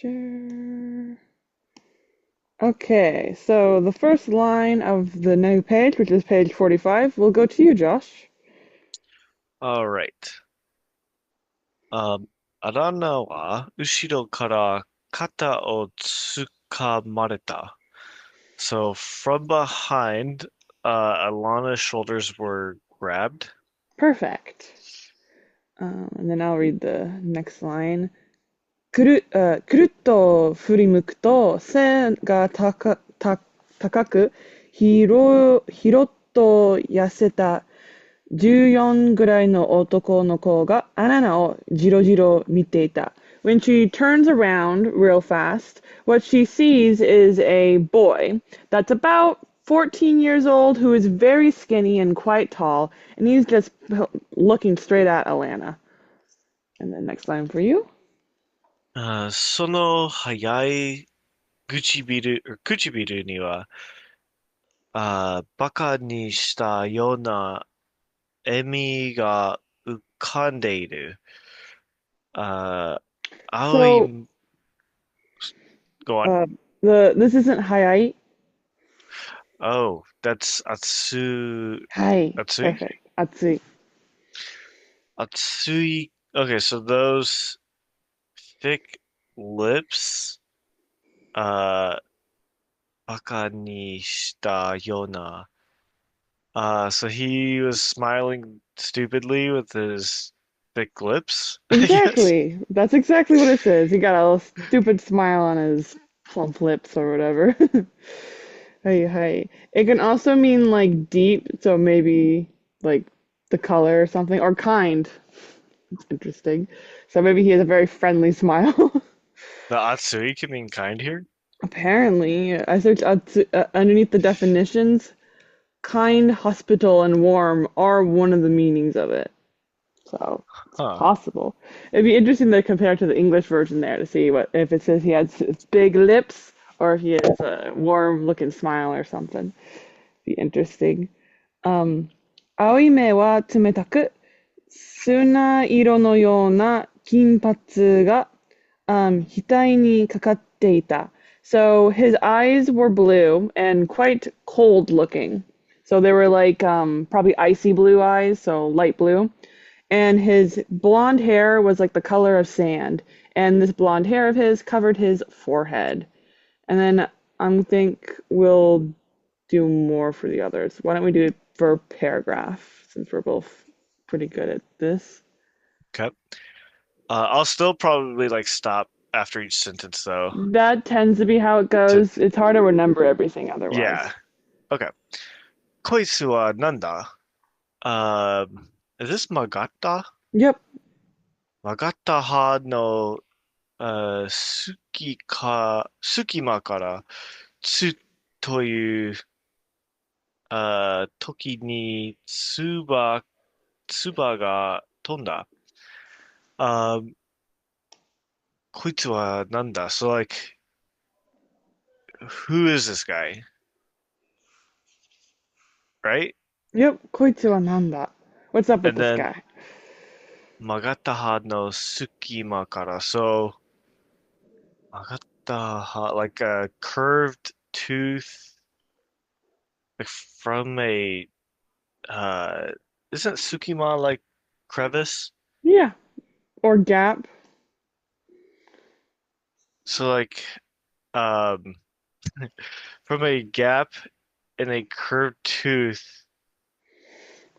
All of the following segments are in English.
Share. Okay, so the first line of the new page, which is page 45, will go to you, Josh. All right.アランナは後ろから肩をつかまれた。So from behind, Alana's shoulders were grabbed. Perfect. And then I'll read the next line. くるっと振り向くと、背が高く、ひろっと痩せた14ぐらいの男の子がアナナをじろじろ見ていた。When she turns around real fast, what she sees is a boy that's about 14 years old who is very skinny and quite tall, and he's just looking straight at Alanna. And the next line for you. その速い唇には、バカにしたような笑みが浮かんでいる。あ青 So, い、go on. uh, this isn't highlight. Oh, that's Hi, atsui? perfect. Atsui. Atsui. Okay, so those thick lips, uh, バカにしたような. So he was smiling stupidly with his thick lips, I guess. Exactly. That's exactly what it says. He got a little stupid smile on his plump lips or whatever. Hey, hey. It can also mean like deep, so maybe like the color or something, or kind. It's interesting. So maybe he has a very friendly smile. The Atsui can mean kind here. Apparently, I searched underneath the definitions. Kind, hospitable, and warm are one of the meanings of it. So it's Huh. possible. It'd be interesting to compare to the English version there to see what if it says he has big lips or if he has a warm looking smile or something. Be interesting. 青い目は冷たく、砂色のような金髪が、額にかかっていた. So his eyes were blue and quite cold looking. So they were like probably icy blue eyes, so light blue. And his blonde hair was like the color of sand. And this blonde hair of his covered his forehead. And then I think we'll do more for the others. Why don't we do it for paragraph since we're both pretty good at this? Okay. I'll still probably like stop after each sentence though. That tends to be how it To goes. It's hard to remember everything yeah. otherwise. Okay. こいつはなんだ? Is this Magata? Yep. Magata ha no sukima kara tsu という時に唾が飛んだ。Um, こいつはなんだ? So like, who is this guy? Right? Yep. こいつはなんだ? What's up with And this then guy? 曲がった歯の隙間から so 曲がった歯 like a curved tooth like from a uh isn't Tsukima like crevice? Yeah. Or gap. So like um from a gap in a curved tooth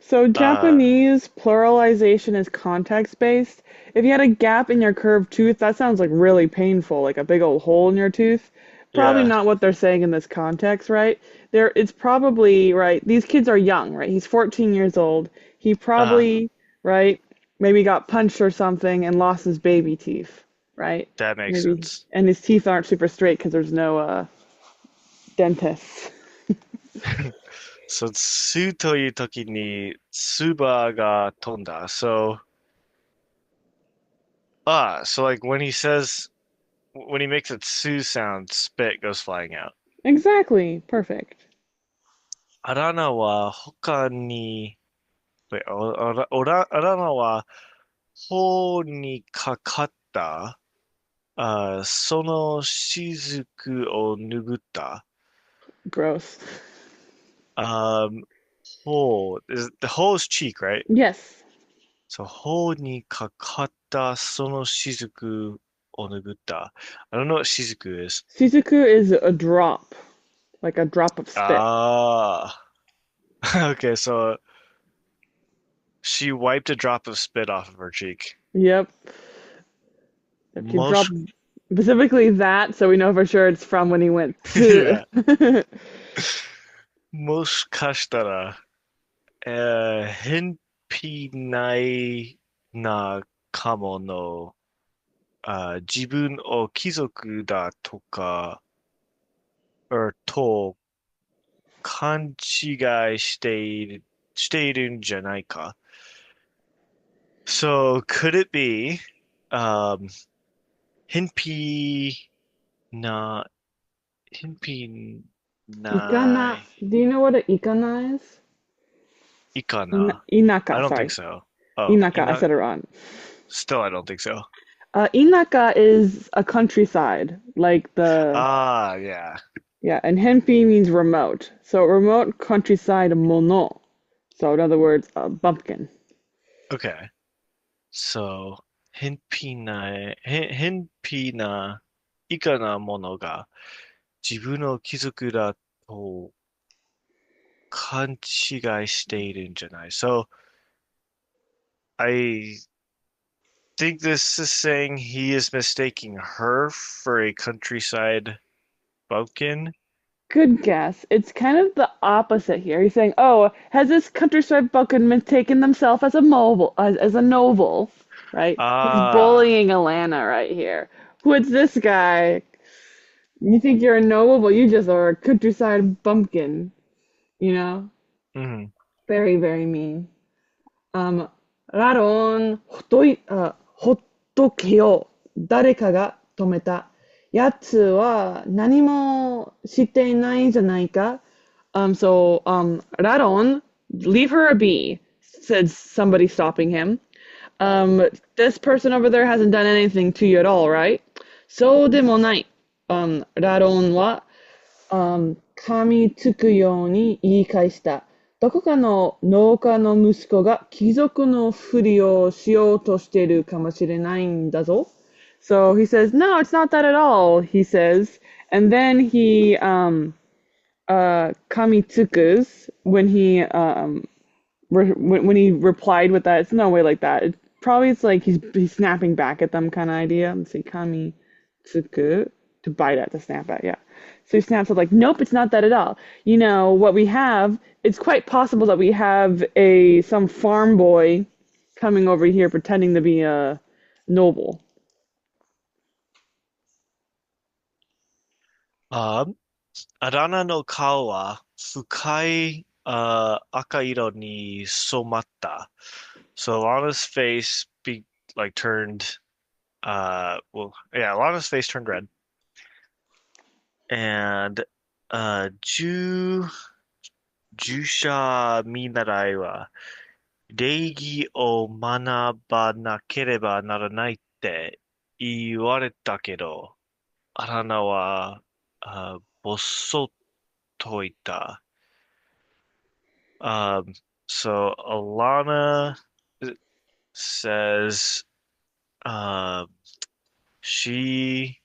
So uh Japanese pluralization is context based. If you had a gap in your curved tooth, that sounds like really painful, like a big old hole in your tooth. Probably yeah not what they're saying in this context, right? It's probably right. These kids are young, right? He's 14 years old. He uh probably, right, maybe got punched or something and lost his baby teeth, right? that makes Maybe, sense. and his teeth aren't super straight because there's no dentists. So つという時に唾が飛んだ so so like when he makes a tsu sound, spit goes flying out. Exactly. Perfect. アラナは他に、wait, アラナは頬にかかったその雫を拭った。Gross. Um, 頬 is the whole is cheek, right? Yes. So 頬にかかったその雫を拭った。I don't know what 雫 is. Shizuku is a drop, like a drop of spit. Ah, okay, so she wiped a drop of spit off of her cheek. Yep. If you drop もし、specifically that, so we know for sure it's from when he went to. いや、もしかしたら、返品ないなかもの、自分を貴族だとか、と勘違いしているんじゃないか。So could it be, um, 返品な、返品ない、Do you know what an ikana is? いかな? I Inaka, don't think sorry. so. Oh, Inaka, I said it wrong. still I don't think so. Inaka is a countryside, like the Ah, yeah. yeah, and henpi means remote. So remote countryside mono. So in other words, a bumpkin. Okay. So, 返品ないかなものが自分の貴族だと勘違いしているんじゃない? So, I think this is saying he is mistaking her for a countryside bumpkin. Good guess. It's kind of the opposite here. He's saying, "Oh, has this countryside bumpkin mistaken themselves as a mobile, as a noble?" Right? He's Ah, bullying Alanna right here. What's this guy? You think you're a noble, but you just are a countryside bumpkin. You know? mhm. Very, very mean. ラロン、ほっとけよ。誰かが止めた。やつは何もしていないじゃないか。Raron, leave her a be, said somebody stopping him. This person over there hasn't done anything to you at all, right? そうでもない。ラロンは噛みつくように言い返した。どこかの農家の息子が貴族のふりをしようとしているかもしれないんだぞ。So he says, no, it's not that at all, he says. And then he kamitsukus when when he replied with that. It's no way like that. It's like he's snapping back at them kind of idea. Let's see, kamitsuku to bite at, to snap at, yeah. So he snaps at like, nope, it's not that at all. You know what we have? It's quite possible that we have some farm boy coming over here pretending to be a noble. あ、アラナの顔は深い、赤色に染まった。So Lana's face turned, Lana's face turned red. And, 従者見習いは礼儀を学ばなければならないって言われたけど、アラナは、ぼっそっといた。Um, so Alana says, uh, she,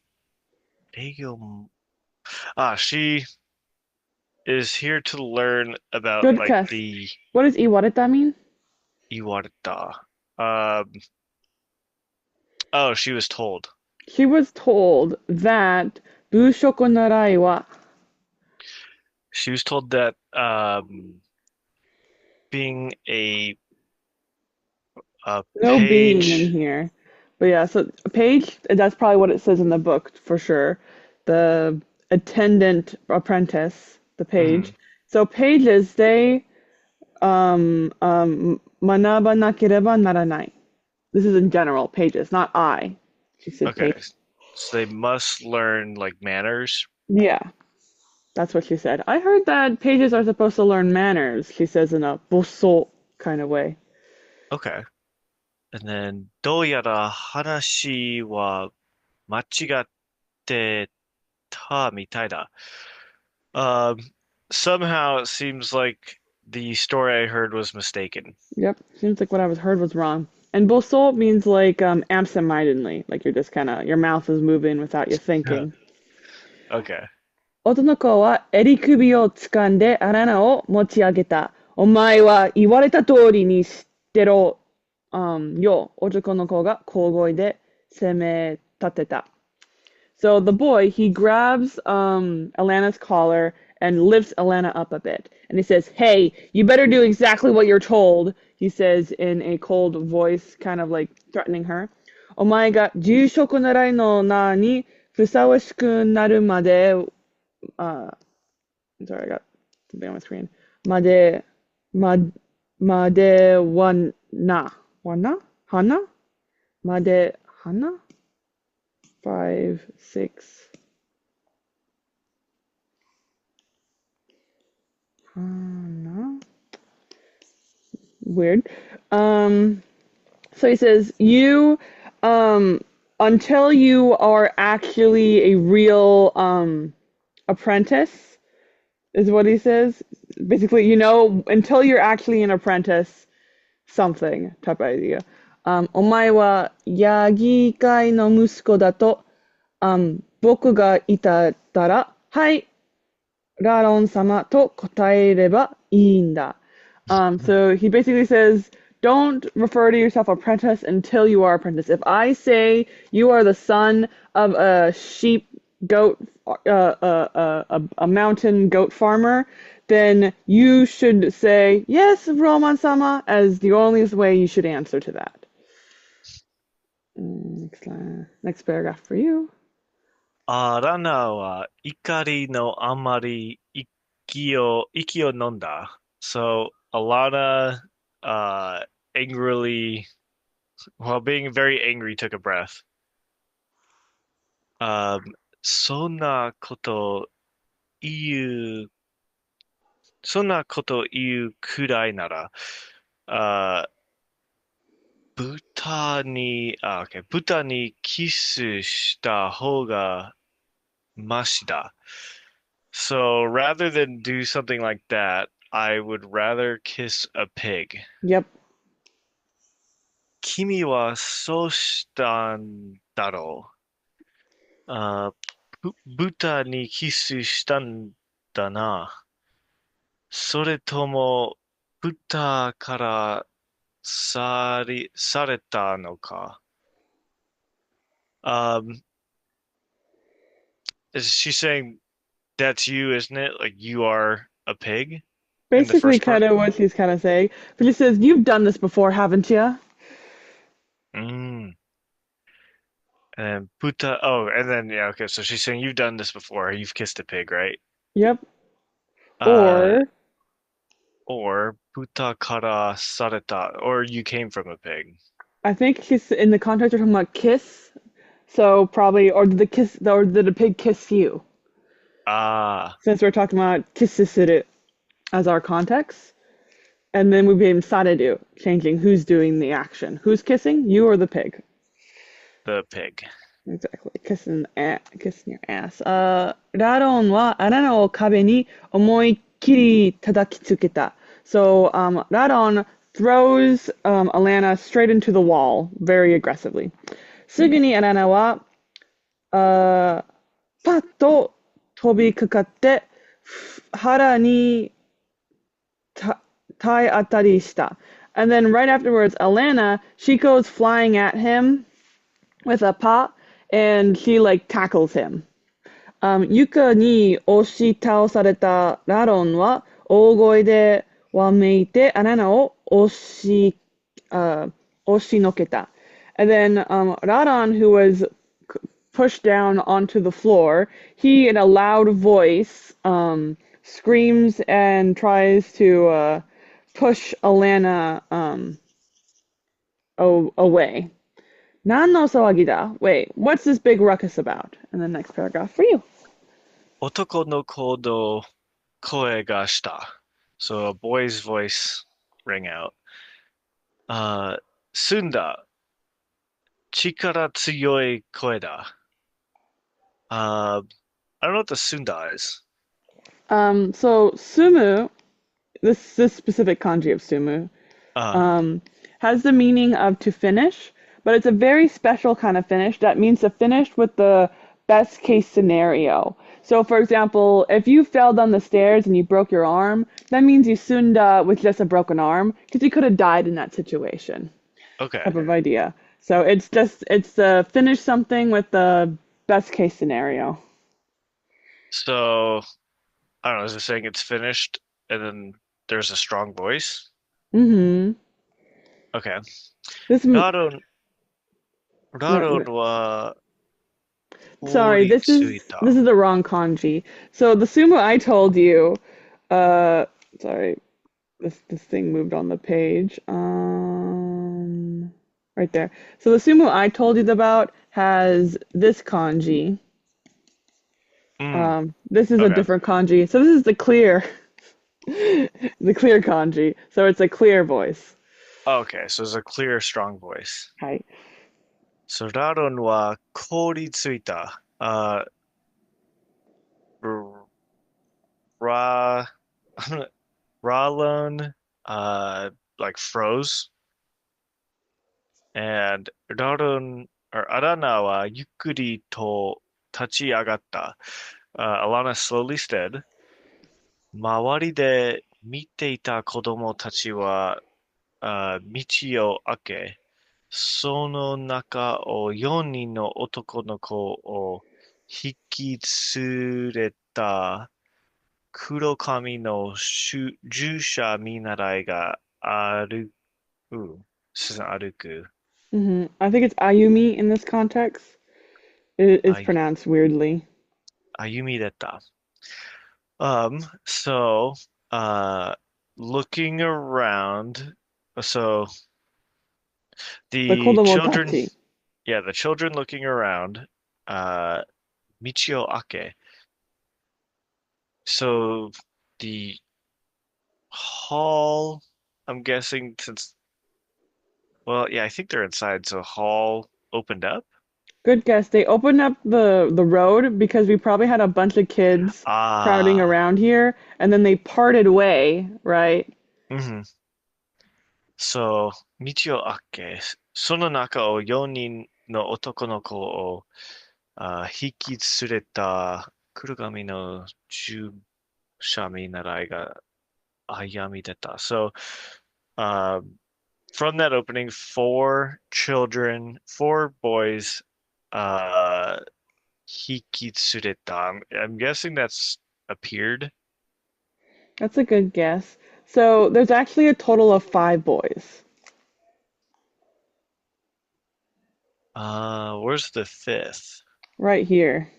she is here to learn about Good like guess. the What does iwareta mean? Iwarta. Um, oh, she was told. She was told that Bushoko Narai wa She was told that being a no being in page. here. But yeah, so a page, that's probably what it says in the book for sure. The attendant apprentice, the page. Mhm. So pages, they manaba nakereba naranai. This is in general, pages, not I. She said Okay, page. so they must learn like manners. Yeah, that's what she said. I heard that pages are supposed to learn manners, she says in a bosso kind of way. Okay. And then どうやら話は間違ってたみたいだ. Um, somehow it seems like the story I heard was mistaken. Yep, seems like what I was heard was wrong. And boso means like absent-mindedly, like you're just kind of your mouth is moving without you thinking. Okay. 男の子は襟首を掴んでアラナを持ち上げた。お前は言われた通りにしてろ、よ。男の子が小声で責め立てた。So the boy, he grabs Alanna's collar and lifts Alanna up a bit. And he says, Hey, you better do exactly what you're told, he says in a cold voice, kind of like threatening her. お前が住職習いの名にふさわしくなるまで I'm sorry, I got something on my screen. Made, made, made wana, hana, made hana, 5, 6, hana. Weird. So he says, you, until you are actually a real, apprentice, is what he says. Basically, until you're actually an apprentice, something type of idea. お前はヤギ飼いの息子だと、僕がいたら、はい、ラロン様と答えればいいんだ. So he basically says, don't refer to yourself apprentice until you are apprentice. If I say you are the son of a sheep goat, a mountain goat farmer, then you should say, yes, Roman-sama, as the only way you should answer to that. Next paragraph for you. アラナは怒りのあまり息を飲んだ. So Alana angrily, while being very angry, took a breath. そんなこと言う、そんなこと言うくらいなら、あ豚にキスした方がマシだ. So rather than do something like that, I would rather kiss a pig. Yep. 君はそうしたんだろう。豚にキスしたんだな。それとも、豚からされたのか。Um, is she saying that's you, isn't it? Like you are a pig in the Basically, first part? kind of what he's kind of saying. But he says, you've done this before, haven't you? Mm. And buta. Oh, and then yeah, okay. So she's saying you've done this before. You've kissed a pig, right? Yep. Uh, Or or buta kara sareta, or you came from a pig. I think he's in the context we're talking about kiss. So probably, or did the pig kiss you? Ah, Since we're talking about kissisuru as our context. And then we became sareru, changing who's doing the action. Who's kissing? You or the pig? the pig. Exactly. Kissing your ass. ラロンはアラナを壁に思いっきり叩きつけた. So, Radon throws Alanna straight into the wall very aggressively. すぐにアラナは、パッと飛びかかって、腹に体当たりした. And then right afterwards, Alanna, she goes flying at him with a paw, and she like tackles him. 床に押し倒されたラロンは大声でわめいてアラナを押しのけた. And then Radon, who was pushed down onto the floor, he in a loud voice screams and tries to push Alanna away. 何の騒ぎだ? Wait, what's this big ruckus about? And the next paragraph for you. 男の子の声がした. So a boy's voice rang out. 澄んだ力強い声だ. Uh, I don't know what the sunda is. So sumu, this specific kanji of sumu, Uh, um, has the meaning of to finish, but it's a very special kind of finish that means to finish with the best case scenario. So, for example, if you fell down the stairs and you broke your arm, that means you sunda with just a broken arm because you could have died in that situation, okay. type of idea. So it's finish something with the best case scenario. So, I don't know, is it saying it's finished and then there's a strong voice? Mm-hmm. Okay. This, Raron, no, raron wa sorry, horitsuita. this is the wrong kanji. So the sumo I told you, uh, sorry, this thing moved on the page. Right there. So the sumo I told you about has this kanji. Mm, This is a okay. different kanji. So this is the clear, the clear kanji. So it's a clear voice. Okay, so there's a clear, strong voice. Hi. So, raron wa horitsuita. R- ra, ralon, like froze. And raron, or Alanna wa yukkuri to tachiagatta. Alana slowly said, 周りで見ていた子供たちは、道を開け、その中を4人の男の子を引き連れた黒髪の従者見習いが歩く。I think it's Ayumi in this context. It's あ、pronounced weirdly. 歩み出た。So, uh, looking around, so The the children, kodomotachi. yeah, the children looking around, uh, Michio Ake. So the hall, I'm guessing since, well, yeah, I think they're inside, so hall opened up. Good guess. They opened up the road because we probably had a bunch of kids crowding Ah, around here, and then they parted way, right? hmm. So, Michio Ake, その中を4人の男の子を引き連れた黒髪の従者見習いが歩み出た。So, uh, from that opening, four boys, uh, 引き連れた. I'm guessing that's appeared. That's a good guess. So there's actually a total of five boys Where's the fifth? right here.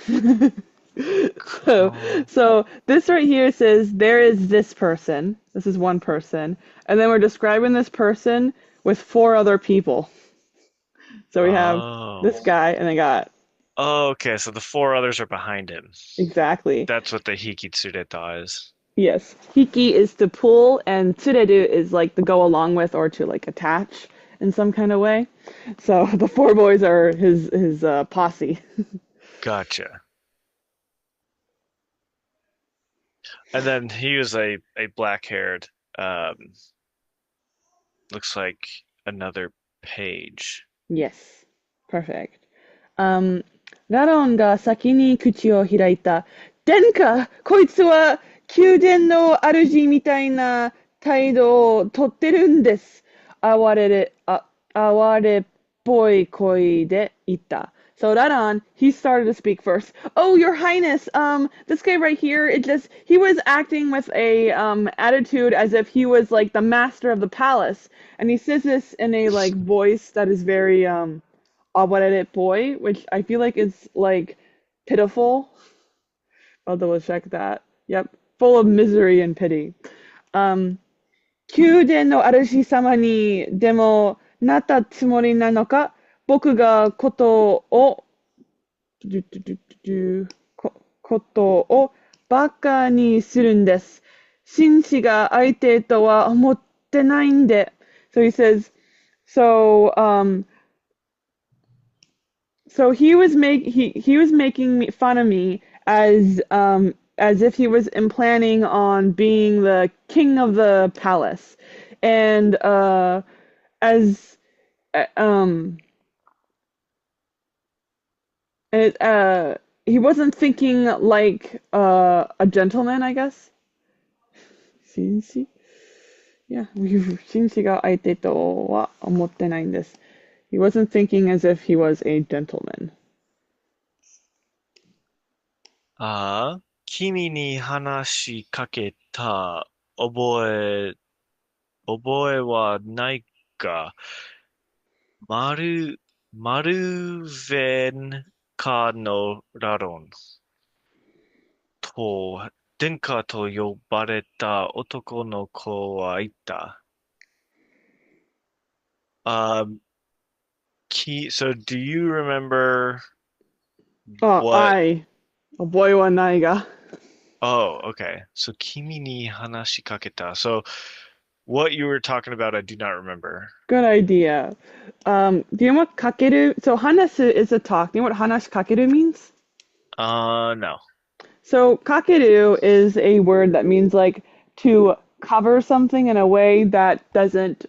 So, Oh, so this right here says there is this person. This is one person, and then we're describing this person with four other people. So we have oh, this guy, and they got oh, okay. So the four others are behind him. exactly. That's what the hikitsureta is. Yes. Hiki is to pull, and tsureru is like to go along with or to like attach in some kind of way. So the four boys are his posse. Gotcha. And then he was a black-haired, looks like another page. Yes. Perfect. Um, ラロンが先に口を開いた。殿下、こいつは宮殿の主みたいな態度をとってるんです。哀れっぽい声で言った。So Radon, he started to speak first. Oh, Your Highness, this guy right here, he was acting with a attitude as if he was like the master of the palace, and he says this in a like voice that is very awarere boy, which I feel like is like pitiful. I'll double check that. Yep, full of misery and pity. Um, 宮殿の主様にでもなったつもりなのか僕がことをバカにするんです。紳士が相手とは思ってないんで。So he says, so So he was making fun of me as if he was planning on being the king of the palace, and as um it he wasn't thinking like a gentleman, I guess. 紳士? Yeah, 紳士が相手とは思ってないんです。He wasn't thinking as if he was a gentleman. ああ、君に話しかけた覚え、覚えはないか。マル、マルベンカのラロンと、殿下と呼ばれた男の子はいた。Um, so do you remember what? 覚えはないが. Oh, okay. So 君に話しかけた. So what you were talking about, I do not remember. Good idea. Do you know what kakeru? So hanasu is a talk. Do you know what hanashi kakeru means? No. So kakeru is a word that means like to cover something in a way that doesn't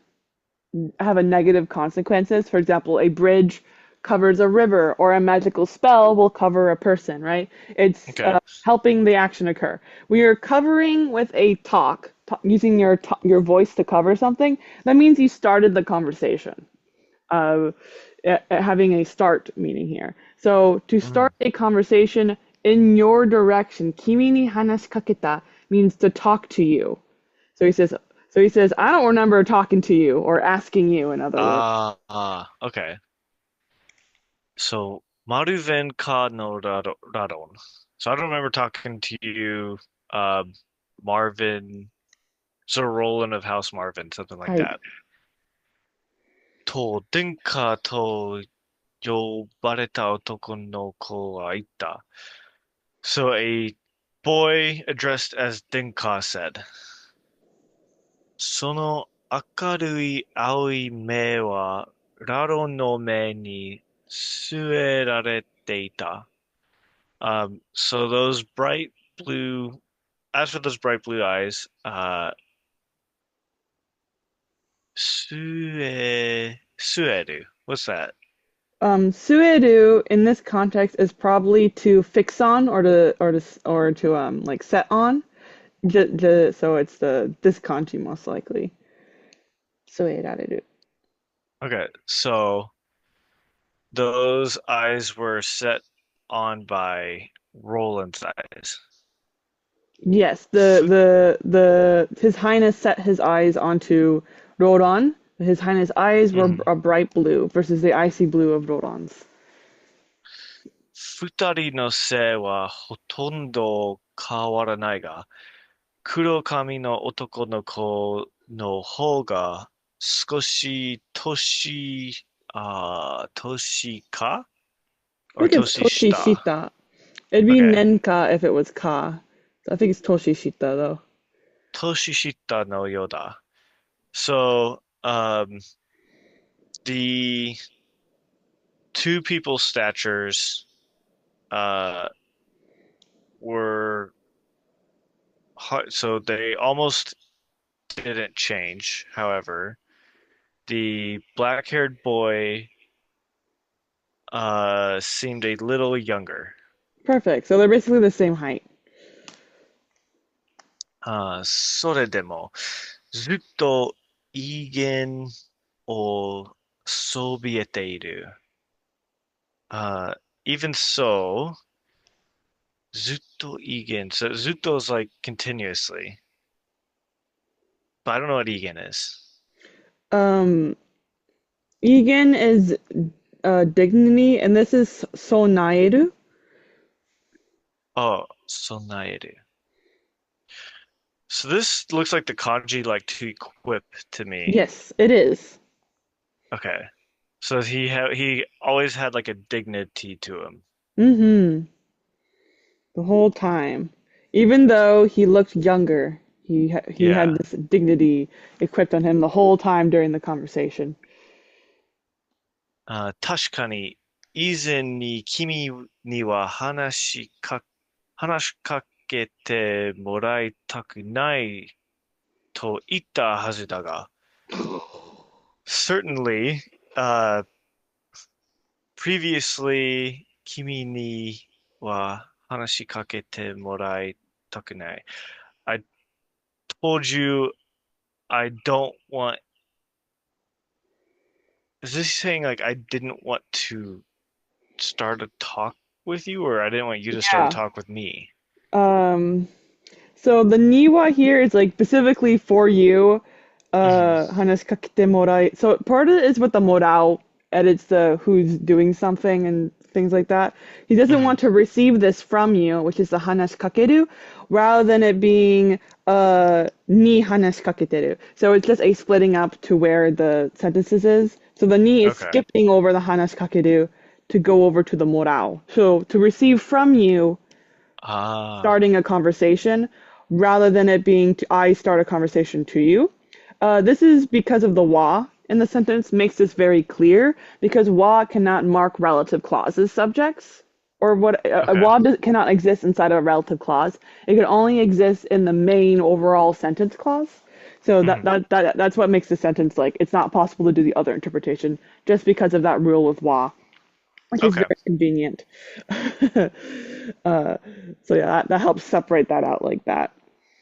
have a negative consequences. For example, a bridge covers a river, or a magical spell will cover a person, right? It's Okay. helping the action occur. We are covering with a talk, using your voice to cover something. That means you started the conversation. Uh, Having a start meaning here. So to Mm. start a conversation in your direction, kimi ni hanashikaketa means to talk to you. So he says, I don't remember talking to you or asking you, in other words. Okay. So, Maruven ka no Radon. So I don't remember talking to you, uh, Marvin, sort of Roland of House Marvin, something like はい。that. To, Dinka to yobareta otoko no ko wa ita. So a boy addressed as Dinka said, その明るい青い目はラロの目に据えられていた。So those bright blue, as for those bright blue eyes, 据える. What's that? Suedu in this context is probably to fix on, or to like set on. So it's the this kanji most likely. Suedaru. Okay, so those eyes were set on by Roland's eyes. Yes, Fu- His Highness set his eyes onto Roran. His Highness' eyes were mhm. a bright blue versus the icy blue of Roran's. 二人の背はほとんど変わらないが、黒髪の男の子の方が少し年か I or think it's 年下 Toshishita. It'd be ?Okay. Nenka if it was Ka. So I think it's Toshishita though. 年下のようだ。So, the two people's statures, uh, were so they almost didn't change. However, the black-haired boy, seemed a little younger. Perfect. So they're basically the same height. それでも、ずっと威厳をそびえている。Uh, even so, ずっと威厳. So ずっと is like continuously, but I don't know what 威厳 is. Um, Egan is dignity, and this is Sonaeru. Oh, 備える. So this looks like the kanji like to equip to me. Yes, it is. Okay. So he always had like a dignity to him. Mm-hmm. The whole time. Even though he looked younger, he had Yeah. this dignity equipped on him the whole time during the conversation. 確かに以前に君には話しかけてもらいたくないと言ったはずだが、certainly, uh, previously, 君には話しかけてもらいたくない。I told you I don't want. Is this saying like I didn't want to start a talk with you, or I didn't want you to start a Yeah. talk with me? Um, so the niwa here is like specifically for you. Hmm. 話しかけてもらい. So part of it is with the morao edits the who's doing something and things like that. He doesn't Hmm. want to receive this from you, which is the hanashi kakeru, rather than it being ni hanashi kaketeru. So it's just a splitting up to where the sentences is. So the ni is Okay. skipping over the hanashi kakeru to go over to the morao. So to receive from you, Ah, starting a conversation rather than it being I start a conversation to you. This is because of the wa in the sentence makes this very clear because wa cannot mark relative clauses subjects or what okay. wa cannot exist inside of a relative clause. It can only exist in the main overall sentence clause. So Hmm. that's what makes the sentence like it's not possible to do the other interpretation just because of that rule with wa, which is Okay. very convenient. uh, so yeah, that helps separate that out like that.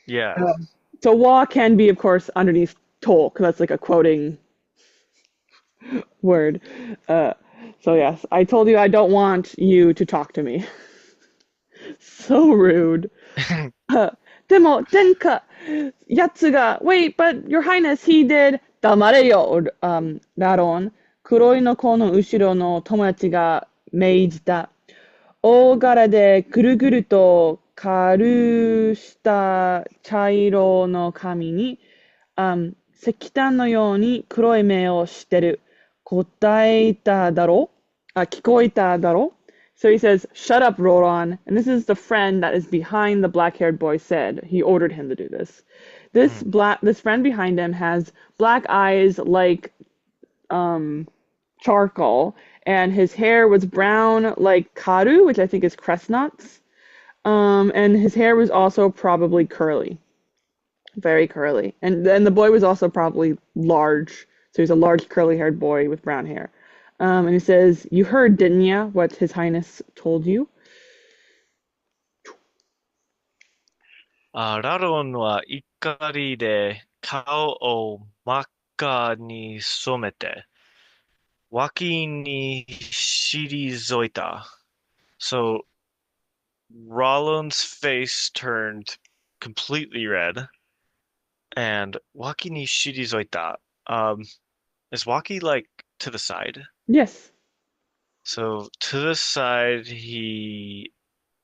Yeah. Um, so wa can be, of course, underneath to, because that's like a quoting word. Uh, so yes, I told you I don't want you to talk to me. So rude. でも、殿下、やつが、wait, but your highness, he did, 黙れよ、ラロン。黒いのこの後ろの友達が命じた。大柄でぐるぐるとカルした茶色の髪に、石炭のように黒い目をしてる答えただろ? So he says, shut up, Roran. And this is the friend that is behind the black-haired boy said. He ordered him to do this. Hmm. This friend behind him has black eyes like charcoal, and his hair was brown like karu, which I think is crest nuts. And his hair was also probably curly, very curly. And then the boy was also probably large. So he's a large curly haired boy with brown hair. And he says, you heard, didn't ya, what His Highness told you? ラロンは怒りで顔を真っ赤に染めて、脇に退いた。So Rollins' face turned completely red, and waki ni shirizoita. Is waki like to the side? Yes. So to the side,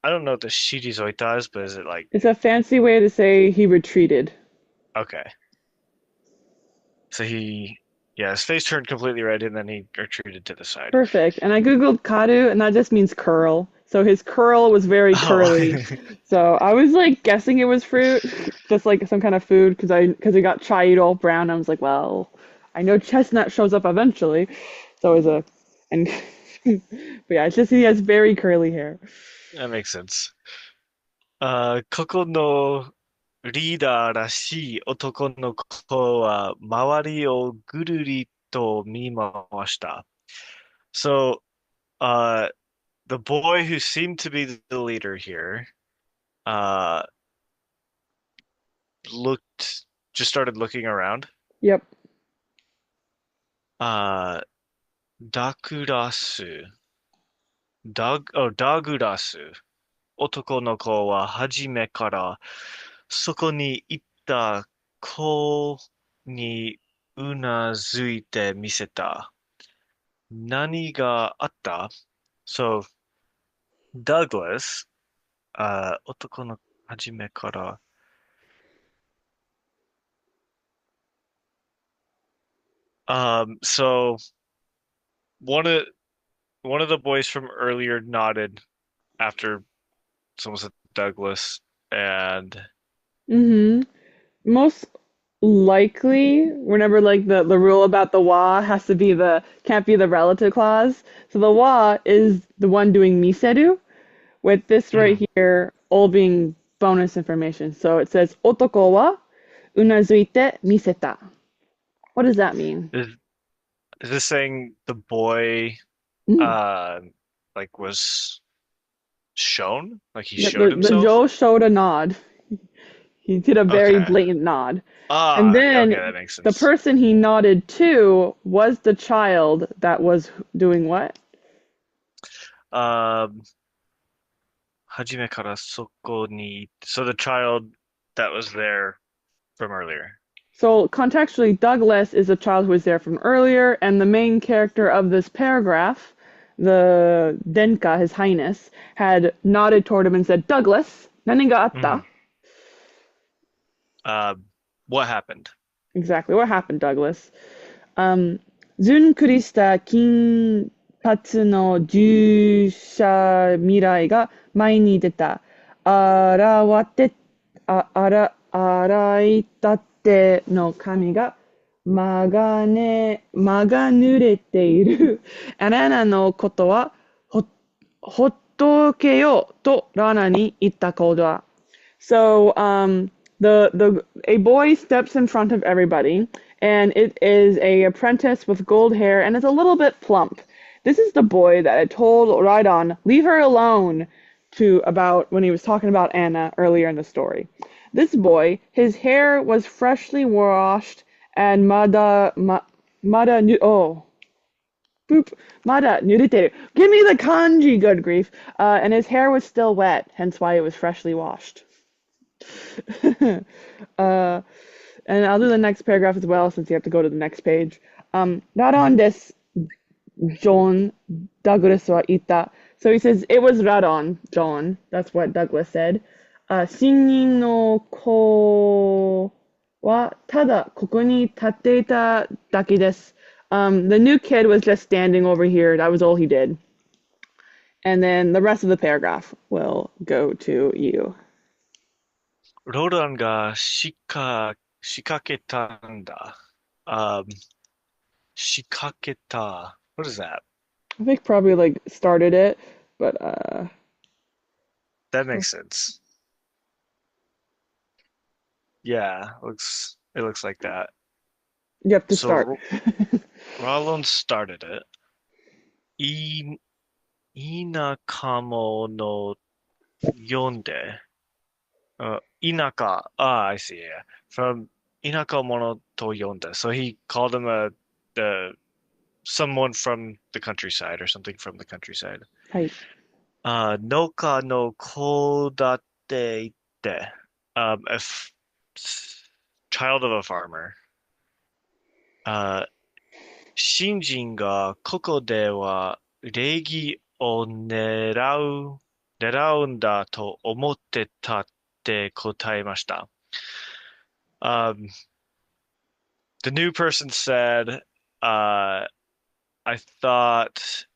I don't know what the shirizoita is, but is it like, It's a fancy way to say he retreated. okay. So yeah, his face turned completely red, and then he retreated to the side. Perfect. And I googled karu, and that just means curl. So his curl was very Oh, curly. So I was like guessing it was fruit, just like some kind of food, because it got chairo brown. I was like, well, I know chestnut shows up eventually. So it was and but yeah, it's just he has very curly hair. that makes sense. ここのリーダーらしい男の子は周りをぐるりと見回した。So, the boy who seemed to be the leader here, uh, looked, just started looking around. Yep. Uh, ダグラス、ダグラス。男の子は初めからそこに行った子にうなずいてみせた。何があった？ So, Douglas, 男の初めから、so one of one of the boys from earlier nodded after someone said Douglas, and Mm-hmm. Most. Likely, whenever like the rule about the wa has to be the can't be the relative clause. So the wa is the one doing miseru, with this right Mhm. here all being bonus information. So it says otoko wa unazuite miseta. What does that mean? Is, is this saying the boy Mm. uh was shown? Like he Yep, showed the himself? Joe showed a nod. He did a very Okay. blatant nod. And Ah, yeah, okay, that then makes the sense. person he nodded to was the child that was doing what? Um, 初めからそこに, so the child that was there from earlier. So contextually, Douglas is a child who was there from earlier, and the main character of this paragraph, the Denka, His Highness, had nodded toward him and said, Douglas, nani ga atta? Hmm. Uh, what happened? Exactly. What happened, Douglas? Um, ずんくりした金髪の従者未来が前に出た。洗いたての髪がまが濡れている。アラナのことはほっとけよとラナに言ったコードは。So, a boy steps in front of everybody, and it is a apprentice with gold hair, and it's a little bit plump. This is the boy that I told Rhydon, leave her alone, to about when he was talking about Anna earlier in the story. This boy, his hair was freshly washed, and boop, mada nureteru. Give me the kanji, good grief. And his hair was still wet, hence why it was freshly washed. uh, and I'll do the next paragraph as well since you have to go to the next page. Radon des John Douglas wa ita. So he says, it was Radon, John. That's what Douglas said. 新任の子はただここに立っていただけです。The new kid was just standing over here. That was all he did. And then the rest of the paragraph will go to you. ローランが仕掛けたんだ. Shikaketa. What is that? I think probably like started it, but That makes sense. Yeah, it looks like that. you have to So start. Rollin started it. I Inakamo no yonde. Inaka. Ah, I see. Yeah, from Inaka mono to yonde. So he called him the someone from the countryside or something from the countryside. はい。農家の子だって言って、if child of a farmer. あ、新人がここでは礼儀を狙うんだと思ってたって答えました。Um, the new person said, I thought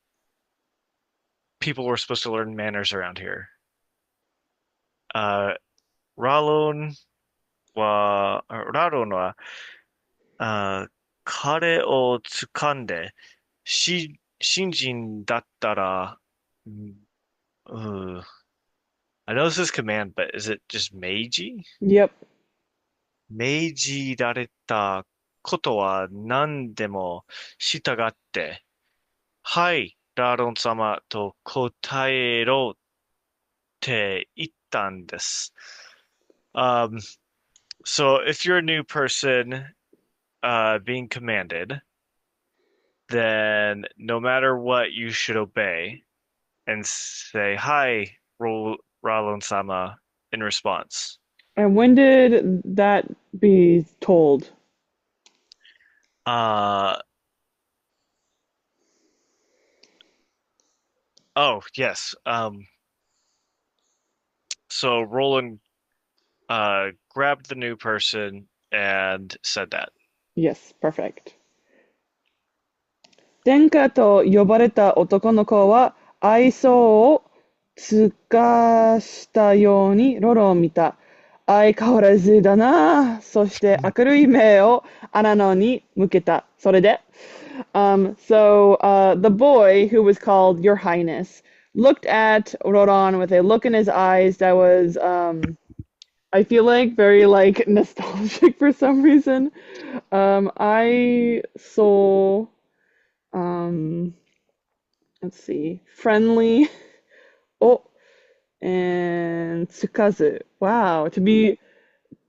people were supposed to learn manners around here. Uh, ラロンは、あ、彼を掴んで、新人だったら、うんI know this is command, but is it just Meiji? Yep. 命じられたことは何でも従って、はい、ラロン様と答えろって言ったんです。Um, so if you're a new person being commanded, then no matter what, you should obey and say, Hi, Ralon-sama, in response. And when did that be told? Uh, oh, yes. So Roland grabbed the new person and said that. Yes, perfect. 殿下と呼ばれた男の子は愛想を尽かしたようにロロを見た。相変わらずだな。そして明るい目をアナナに向けた。それで、the boy who was called Your Highness looked at Roran with a look in his eyes that was, I feel like very like nostalgic for some reason. I saw, um, let's see, friendly. Oh, and tsukazu. Wow, to be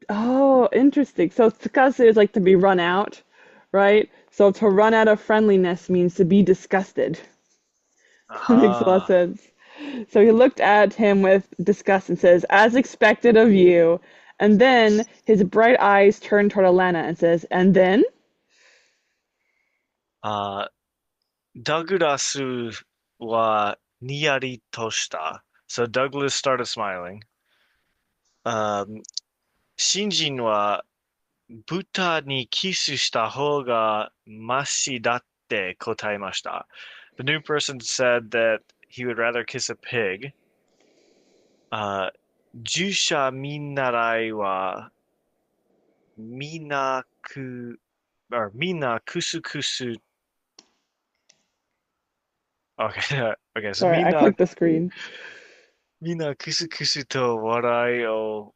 oh, interesting. So tsukazu is like to be run out, right? So to run out of friendliness means to be disgusted. That makes a lot of Aha. sense. So he looked at him with disgust and says, "As expected of you." And then his bright eyes turn toward Alanna and says, "And then?" Uh, Douglas wa niyari toshita. So Douglas started smiling. Um, Shinjin wa buta ni kisu shita hou mashi datte kotaemashita. The new person said that he would rather kiss a pig. Uh, Jusha minarai wa minaku or mina kusu kusu. Okay, okay. So Sorry, I clicked the screen. mina kusu kusu to warai o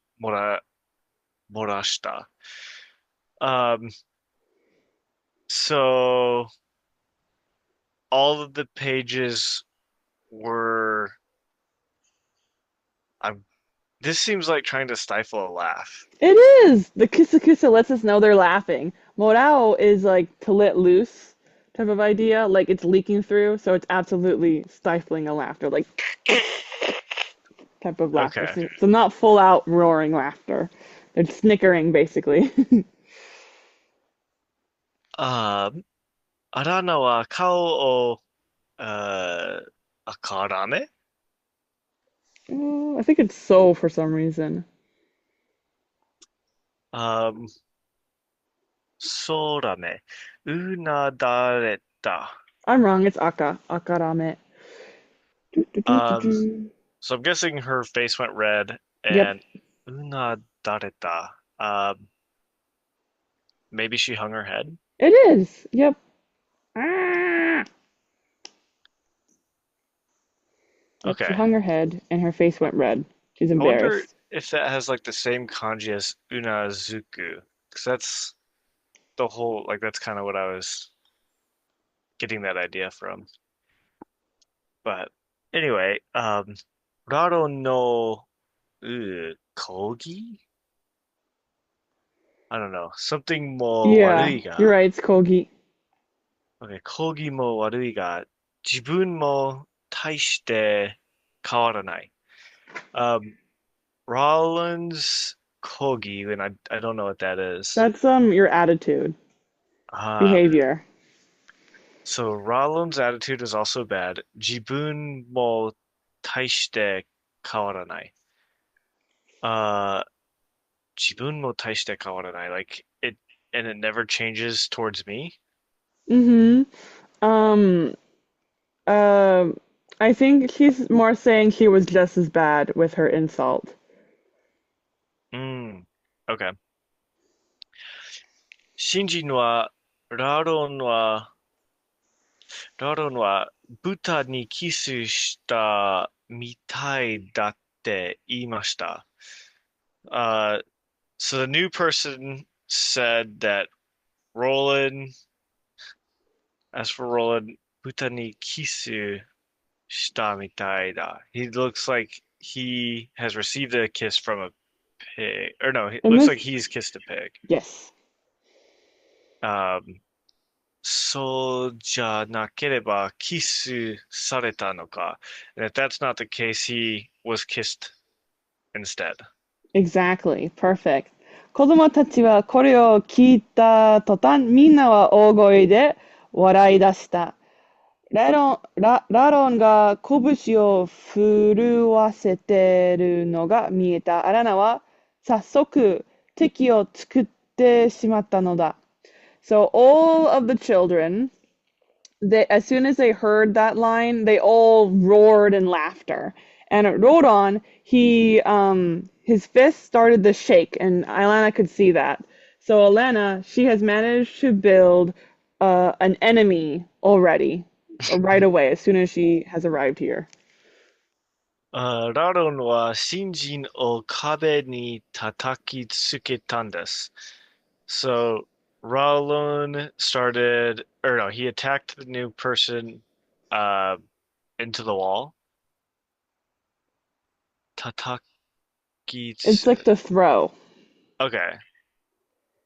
morashita. Um, so all of the pages were. I'm. This seems like trying to stifle a laugh. It is! The kissa kissa lets us know they're laughing. Morao is like to let loose type of idea, like it's leaking through, so it's absolutely stifling a laughter, like type of laughter. Okay. So not full out roaring laughter. They're snickering basically. アラナは顔を、赤らめ Oh, I think it's so for some reason. あ、そうだね。うなだれた。I'm wrong, it's aka. Akarame. Do, do, do, do, Um, do. so I'm guessing her face went red Yep, and una dareta. Maybe she hung her head. it is. Yep. Ah! Yep, she Okay. hung her head and her face went red. She's I wonder embarrassed. if that has like the same kanji as unazuku, because that's the whole like that's kind of what I was getting that idea from. But anyway, Raro no kogi? I don't know. Something mo Yeah, warui you're ga. right, it's Kogi. Okay, kogi mo warui ga. Jibun mo taishite kawaranai. Um, Rollins kogi, and I don't know what that is. That's your attitude, Ah, behavior. so Rollins' attitude is also bad. Jibun mo taishite kawaranai. Uh, Jibun mo taishite kawaranai. Like it, and it never changes towards me. Mm-hmm. Um, uh, I think she's more saying she was just as bad with her insult. Mm, okay. Shinjin wa Raron wa Raron wa buta ni kisu shita mitai datte iimashita. Uh, so the new person said that Roland, as for Roland, buta ni kisu shita mitai da. He looks like he has received a kiss from a pig. Or no, it And looks this, like he's kissed a pig. yes, Um, そうじゃなければキスされたのか. And if that's not the case, he was kissed instead. exactly. Perfect. 子供たちはこれを聞いた途端、みんなは大声で笑い出した。ラロンが拳を震わせてるのが見えたアラナは早速敵を作ってしまったのだ。So all of the children, as soon as they heard that line, they all roared in laughter. And Rodon, his fist started to shake, and Alanna could see that. So Alanna, she has managed to build an enemy already, right away, as soon as she has arrived here. ラロンは新人を壁に叩きつけたんです。So Ralon started, or no, he attacked the new person uh, into the wall. 叩き It's つ like the throw. Okay,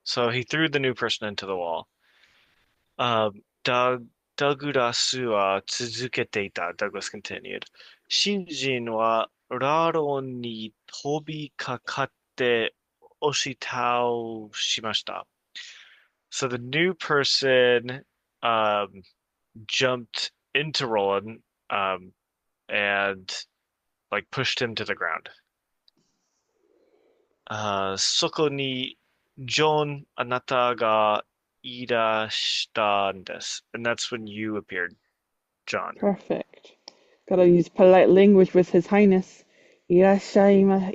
so he threw the new person into the wall. ダ、ダグラスは続けていた。Douglas continued. 新人はラロンに飛びかかって押し倒しました。So the new person um, jumped into Roland and like pushed him to the ground. そこにジョン、あなたがいらしたんです。And that's when you appeared, John. Perfect. Gotta use polite language with His Highness. Irashaima.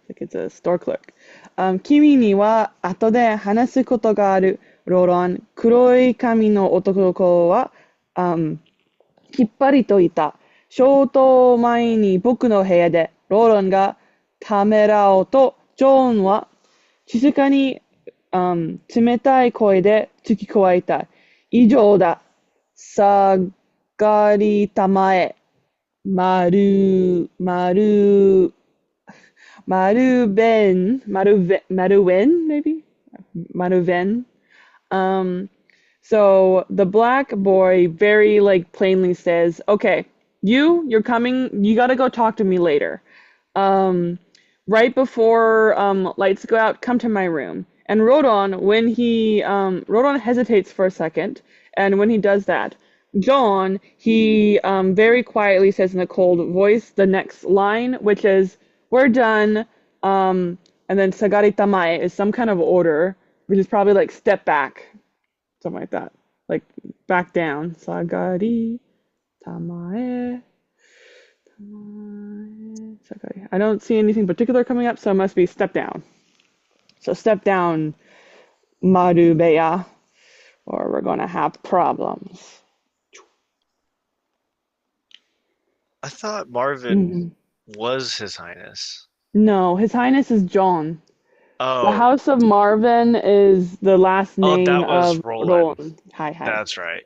Like it's a store clerk. 君には後で話すことがある。ロロン、黒い髪の男は、きっぱりといた。消灯前に僕の部屋で、ローロンがためらおうと、ジョーンは静かに、冷たい声で付き加えた。以上だ。下がりたまえ。まる、まる、Maruven, maybe? Maruven. Um, so the black boy very like plainly says, "Okay, you're coming. You got to go talk to me later. Um, right before lights go out, come to my room." And Rodon, Rodon hesitates for a second, and when he does that, John, he very quietly says in a cold voice the next line, which is, "We're done." And then Sagari Tamae is some kind of order, which is probably like step back, something like that. Like back down. Sagari Tamae. Tamae. Sagari. I don't see anything particular coming up, so it must be step down. So step down, Marubeya, or we're going to have problems. I thought Marvin Mhm. was His Highness. No, His Highness is John. The Oh, House of Marvin is the last oh, name that was of Roland. Roland. Hi, hi. That's right.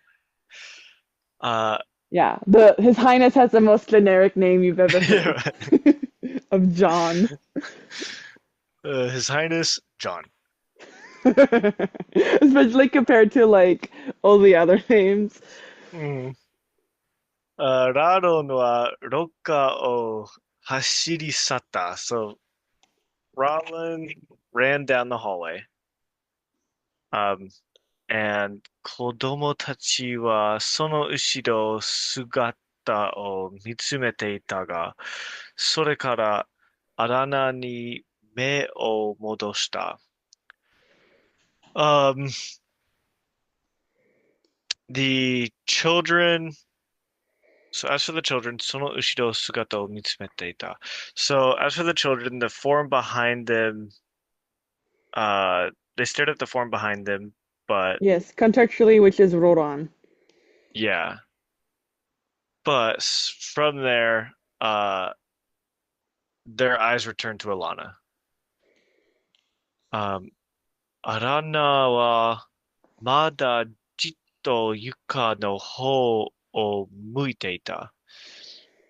Uh, Yeah, the His Highness has the most generic name you've ever heard of John. His Highness John. Especially compared to like all the other names. うん。ラロンはロッカーを走り去った。So Roland ran down the hallway. Um, and 子供たちはその後ろ姿を見つめていたが、それからアラナに目を戻した。Um, the children, so as for the children, その後ろ姿を見つめていた. So as for the children, the form behind them, they stared at the form behind them, but Yes, contextually, which is Roran. yeah. But from there, their eyes returned to Alanna. アランナはまだじっと床の方を向いていた。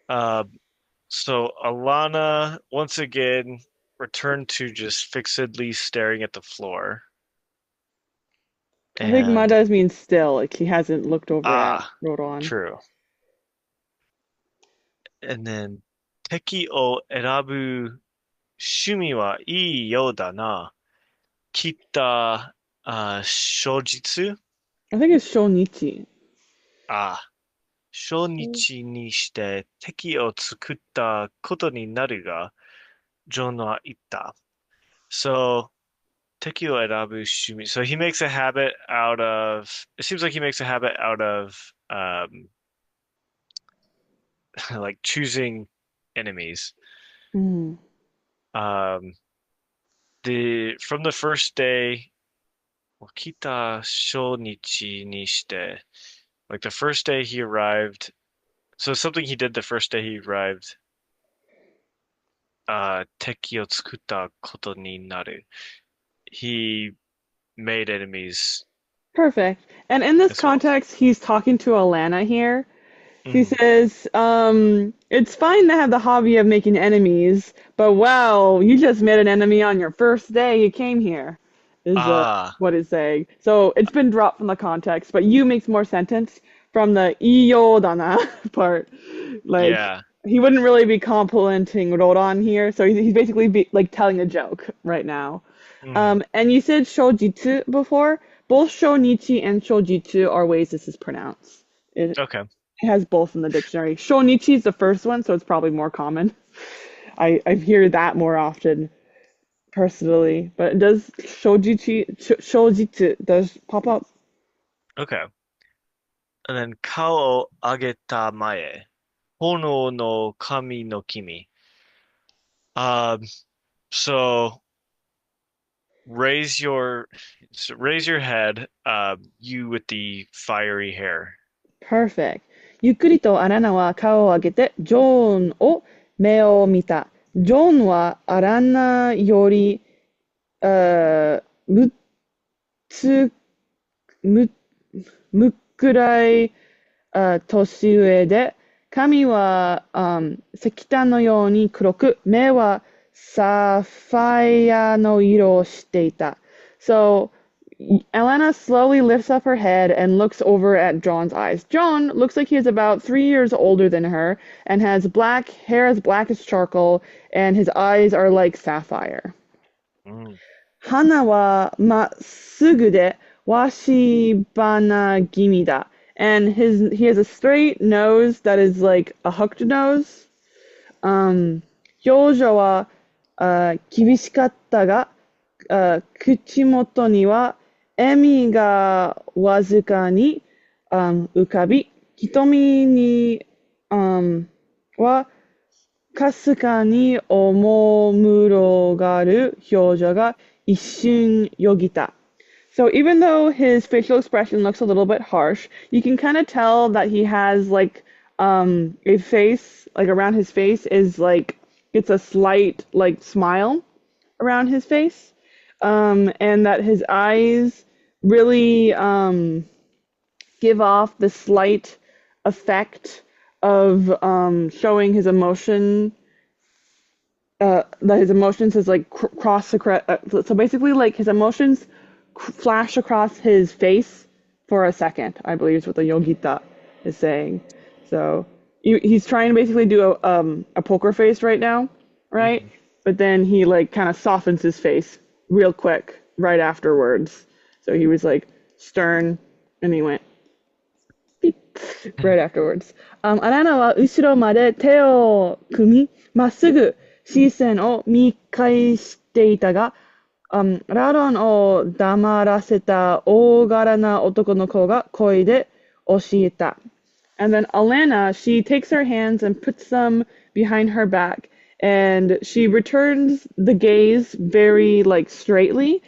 So Alanna once again returned to just fixedly staring at the floor. I think And Madas means still, like he hasn't looked over at ah, Roran. true. And then 敵を選ぶ趣味はいいようだな。切った初日 I think it's Shonichi. あ、初日にして敵を作ったことになるが、ジョンは言った。So, 敵を選ぶ趣味. So he makes a habit out of, it seems like he makes a habit out of like choosing enemies. うん。Um, the from the first day, 起きた初日にして, like the first day he arrived. So something he did the first day he arrived, 敵を作ったことになる. He made enemies. Perfect. And in this Himself. context, he's talking to Alanna here. He Mm. says, it's fine to have the hobby of making enemies, but wow, you just made an enemy on your first day you came here, is Ah, what it's saying. So it's been dropped from the context, but you makes more sentence from the iyo dana part. Like, yeah. he wouldn't really be complimenting Rodon here, so he's basically like telling a joke right now. Mm. And you said shojitsu before. Both shonichi and shojitsu are ways this is pronounced. It Okay. has both in the dictionary. Shonichi is the first one, so it's probably more common. I hear that more often personally, but it does shojitsu does pop up. Okay. And then 顔を上げたまえ. 炎の神の君. Um, so raise your raise your head, you with the fiery hair. Perfect. ゆっくりとアラナは顔を上げてジョーンを目を見た。ジョーンはアラナより、むつ、む、むくらい、年上で、髪は、石炭のように黒く、目はサファイアの色をしていた。So, Alanna slowly lifts up her head and looks over at John's eyes. John looks like he is about 3 years older than her and has black hair as black as charcoal, and his eyes are like sapphire. Mm. 鼻はまっすぐでわし花気味だ. And he has a straight nose that is like a hooked nose. 表情は、厳しかったが、口元には笑みがわずかに、浮かび、瞳に、はかすかに赴がる表情が一瞬よぎた. So even though his facial expression looks a little bit harsh, you can kind of tell that he has like a face, like around his face is like it's a slight like smile around his face. And that his eyes really give off the slight effect of showing his emotion, that his emotions is like cross across. So basically, like his emotions flash across his face for a second, I believe is what the Yogita is saying. So he's trying to basically do a poker face right now, right? Mhm. But then he like kind of softens his face real quick right afterwards. So he was like stern, and he went beep right afterwards. アラナは後ろまで手を組み、まっすぐ視線を見返していたが、ラロンを黙らせた大柄な男の子が声で教えた. And then Alanna, she takes her hands and puts them behind her back, and she returns the gaze very like straightly.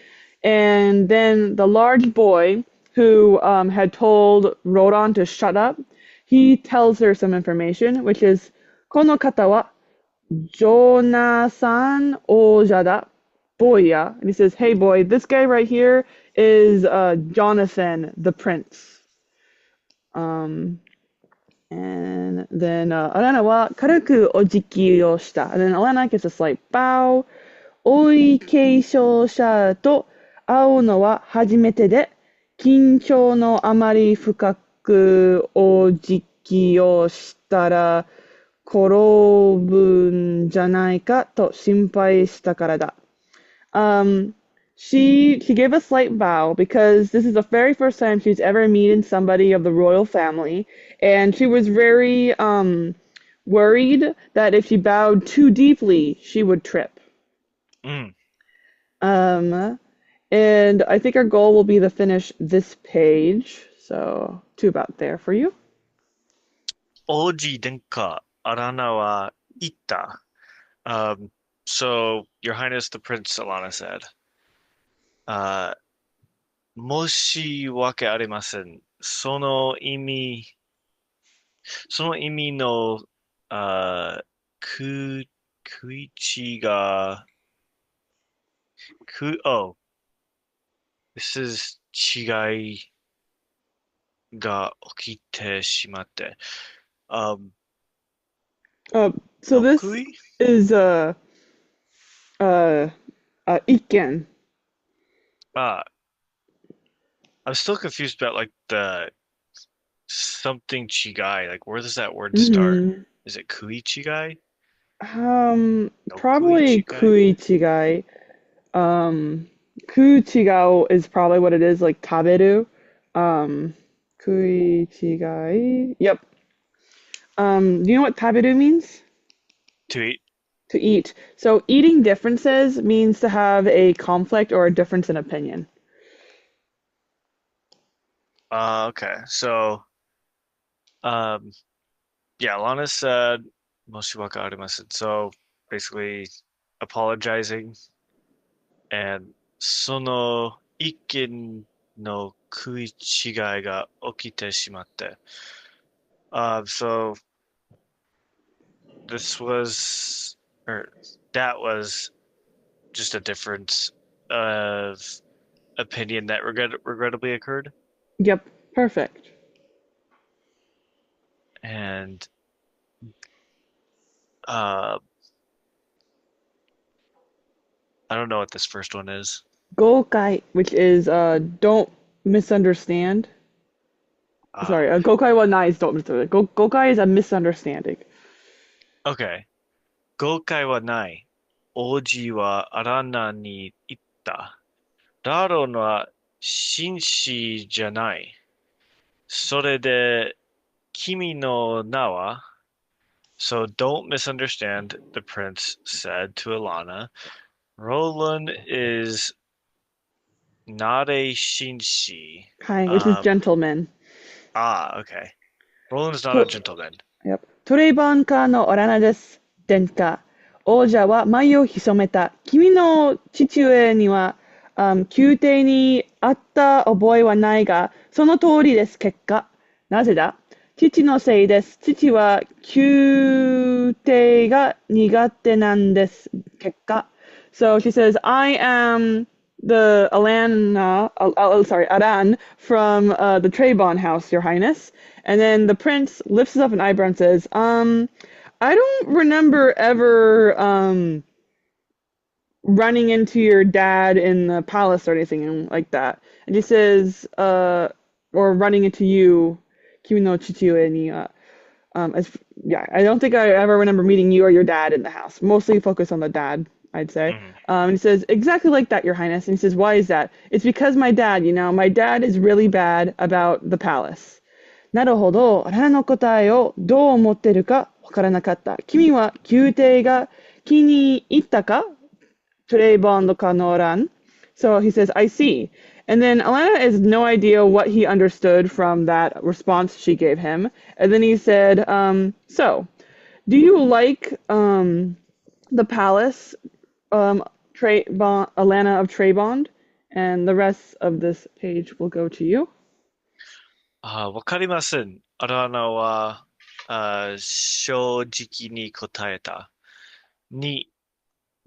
And then the large boy who had told Rodon to shut up, he tells her some information, which is この方はジョナサン王者だ. Boy, yeah. And he says, hey, boy, this guy right here is Jonathan, the prince. Um, and then Alanna は軽くお辞儀をした. And then Alanna gives a slight bow. おい継承者と会うのは初めてで、緊張のあまり深くお辞儀をしたら転ぶんじゃないかと心配したからだ. She gave a slight bow because this is the very first time she's ever meeting somebody of the royal family, and she was very worried that if she bowed too deeply, she would trip. Mm. And I think our goal will be to finish this page. So, to about there for you. 王子殿下. Alanna wa itta. Um, so, Your Highness the Prince, Alanna said, uh, もしわけありません。その意味の、あ、食い違が、oh, this is 違いが起きてしまって。Um, So this い is uh, ikken. Ah, I'm still confused about like the something chigai. Like, where does that word start? Hmm. Is it kui chigai? No kui Probably chigai? kui chigai. Um, ku chigao is probably what it is, like taberu. Um, kui chigai. Yep. Do you know what taberu means? To eat. To eat. So eating differences means to have a conflict or a difference in opinion. Okay. So, um, yeah, Lana said, 申し訳ありません. So basically apologizing and その意見の食い違いが起きてしまって. So this was, or that was just a difference of opinion that regrettably occurred. Yep. Perfect. And uh, I don't know what this first one is. Gokai, which is don't misunderstand. Ah, Sorry, Gokai wa nai is don't misunderstand. Gokai is a misunderstanding. okay. 誤解はない。王子はアランナに言った。ラロンは紳士じゃない。それで、君の名は So don't misunderstand, the prince said to Alanna. Roland is not a shinshi. Hi, which is gentleman. Okay. Roland is not a と、gentleman. yep. トレイバンカーのオラナです。殿下。王者は眉を潜めた。君の父上には、宮廷にあった覚えはないが、その通りです、結果。なぜだ父のせいです。父は宮廷が苦手なんです、結果。So she says, I am the Alanna, sorry, Aran from the Trebon house, Your Highness. And then the prince lifts up an eyebrow and says, I don't remember ever running into your dad in the palace or anything like that. And he says, or running into you, Kimi no Chichiue ni as yeah, I don't think I ever remember meeting you or your dad in the house. Mostly focus on the dad, I'd say. Mhm. And he says, exactly like that, Your Highness. And he says, why is that? It's because my dad, my dad is really bad about the palace. なるほど。あなたの答えをどう思ってるかわからなかった。君は宮廷が気に入ったかTrayvon Kanoran. So he says, I see. And then Alanna has no idea what he understood from that response she gave him. And then he said, so, do you like the palace, Alanna of Trebond? And the rest of this page will go to you. わかりません。アラナは、正直に答えた。に、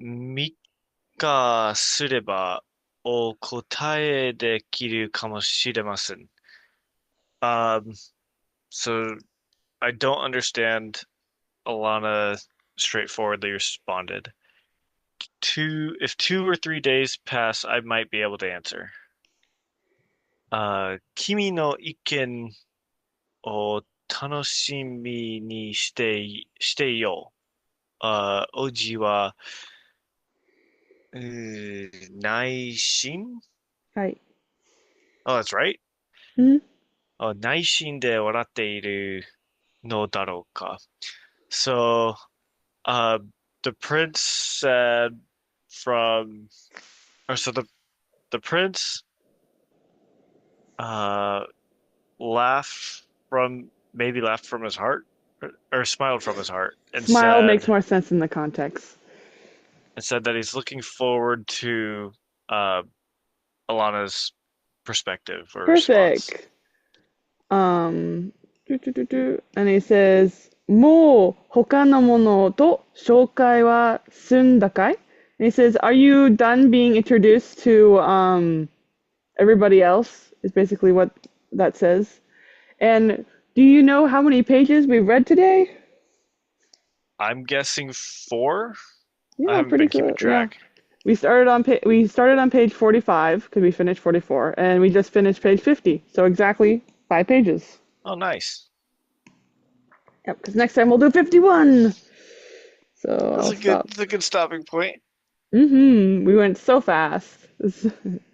3日すれば、お答えできるかもしれません。Um, so I don't understand. Alana straightforwardly responded. If 2 or 3 days pass, I might be able to answer. 君の意見を楽しみにしていよう。おじは、内心 はい。Oh, that's right. ん内心で笑っているのだろうか. So, uh, the prince said from, or so the prince, uh, laughed maybe laughed from his heart. or smiled from his heart Smile makes more sense in the context. and said that he's looking forward to uh, Alana's perspective or response. Perfect. And he says, もう他のものと紹介は済んだかい? And he says, are you done being introduced to everybody else? Is basically what that says. And do you know how many pages we've read today? I'm guessing four. I Yeah, haven't pretty been cool. keeping Yeah. track. We started on page 45 because we finished 44, and we just finished page 50. So exactly 5 pages. Oh, nice. Yep, because next time we'll do 51. So That's I'll a good stop. that's a good stopping point. We went so fast.